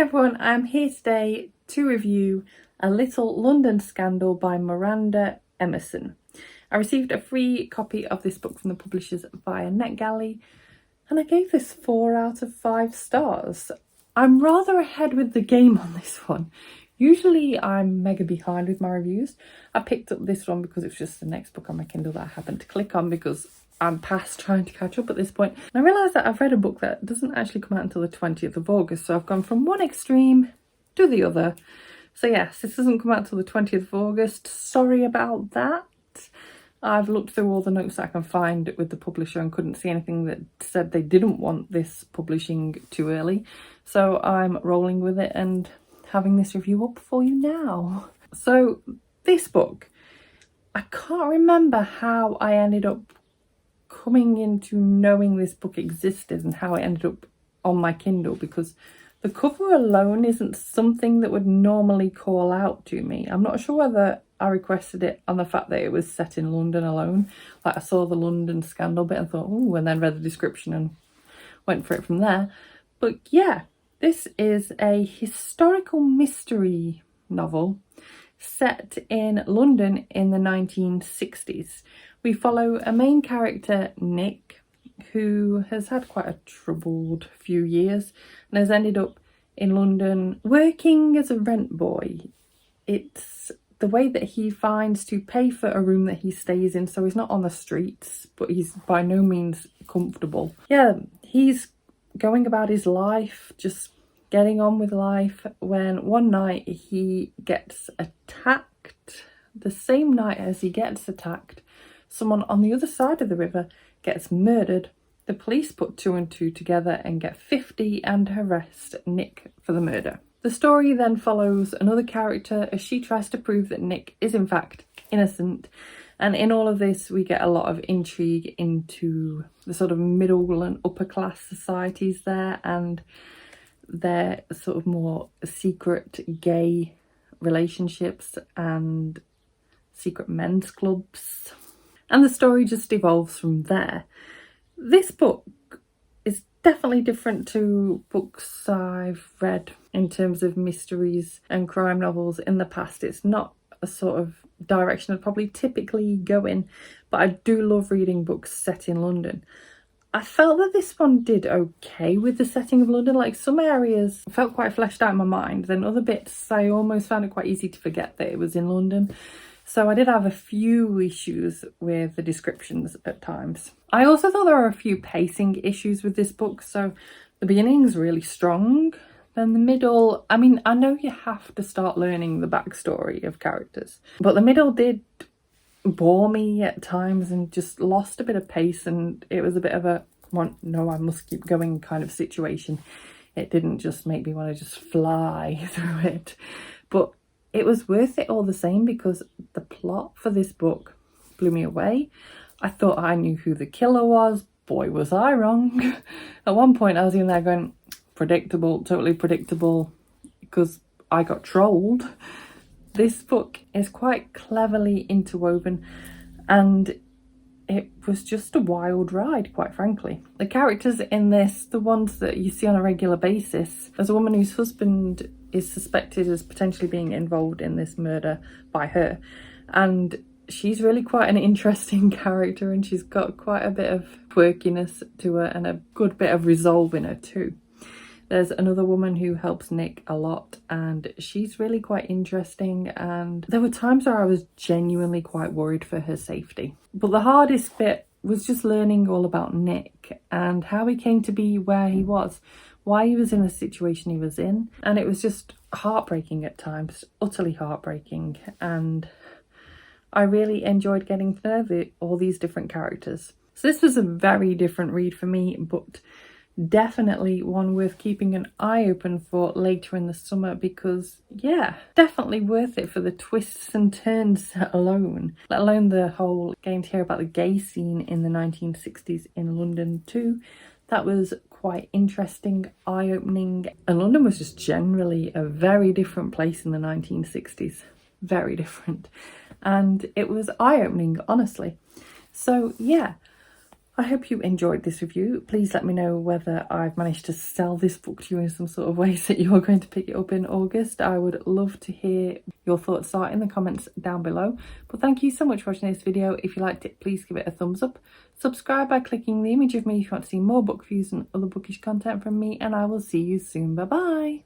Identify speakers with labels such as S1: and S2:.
S1: everyone, I'm here today to review A Little London Scandal by Miranda Emmerson. I received a free copy of this book from the publishers via NetGalley and I gave this 4 out of 5 stars. I'm rather ahead with the game on this one. Usually I'm mega behind with my reviews. I picked up this one because it's just the next book on my Kindle that I happened to click on because I'm past trying to catch up at this point. And I realised that I've read a book that doesn't actually come out until the 20th of August. So I've gone from one extreme to the other. So yes, this doesn't come out until the 20th of August. Sorry about that. I've looked through all the notes that I can find with the publisher and couldn't see anything that said they didn't want this publishing too early. So I'm rolling with it and having this review up for you now. So this book, I can't remember how I ended up coming into knowing this book existed and how it ended up on my Kindle, because the cover alone isn't something that would normally call out to me. I'm not sure whether I requested it on the fact that it was set in London alone. Like I saw the London Scandal bit and thought, ooh, and then read the description and went for it from there. But yeah, this is a historical mystery novel set in London in the 1960s. We follow a main character, Nick, who has had quite a troubled few years and has ended up in London working as a rent boy. It's the way that he finds to pay for a room that he stays in, so he's not on the streets, but he's by no means comfortable. Yeah, he's going about his life, just getting on with life, when one night he gets attacked. The same night as he gets attacked, someone on the other side of the river gets murdered. The police put 2 and 2 together and get 50 and arrest Nick for the murder. The story then follows another character as she tries to prove that Nick is in fact innocent. And in all of this, we get a lot of intrigue into the sort of middle and upper class societies there and their sort of more secret gay relationships and secret men's clubs. And the story just evolves from there. This book is definitely different to books I've read in terms of mysteries and crime novels in the past. It's not a sort of direction I'd probably typically go in, but I do love reading books set in London. I felt that this one did okay with the setting of London. Like some areas felt quite fleshed out in my mind, then other bits I almost found it quite easy to forget that it was in London. So I did have a few issues with the descriptions at times. I also thought there were a few pacing issues with this book. So the beginning's really strong. Then the middle, I mean, I know you have to start learning the backstory of characters, but the middle did bore me at times and just lost a bit of pace, and it was a bit of a, no, I must keep going kind of situation. It didn't just make me want to just fly through it. But it was worth it all the same because the plot for this book blew me away. I thought I knew who the killer was. Boy, was I wrong. At one point I was in there going, predictable, totally predictable, because I got trolled. This book is quite cleverly interwoven and it was just a wild ride, quite frankly. The characters in this, the ones that you see on a regular basis, there's a woman whose husband is suspected as potentially being involved in this murder by her, and she's really quite an interesting character and she's got quite a bit of quirkiness to her and a good bit of resolve in her too. There's another woman who helps Nick a lot and she's really quite interesting, and there were times where I was genuinely quite worried for her safety. But the hardest bit was just learning all about Nick and how he came to be where he was, why he was in the situation he was in, and it was just heartbreaking at times, utterly heartbreaking, and I really enjoyed getting to know all these different characters. So this was a very different read for me, but definitely one worth keeping an eye open for later in the summer because, yeah, definitely worth it for the twists and turns alone, let alone the whole getting to hear about the gay scene in the 1960s in London too. That was quite interesting, eye-opening, and London was just generally a very different place in the 1960s. Very different. And it was eye-opening, honestly. So yeah, I hope you enjoyed this review. Please let me know whether I've managed to sell this book to you in some sort of way so that you're going to pick it up in August. I would love to hear your thoughts are in the comments down below. But thank you so much for watching this video. If you liked it, please give it a thumbs up. Subscribe by clicking the image of me if you want to see more book reviews and other bookish content from me, and I will see you soon. Bye bye.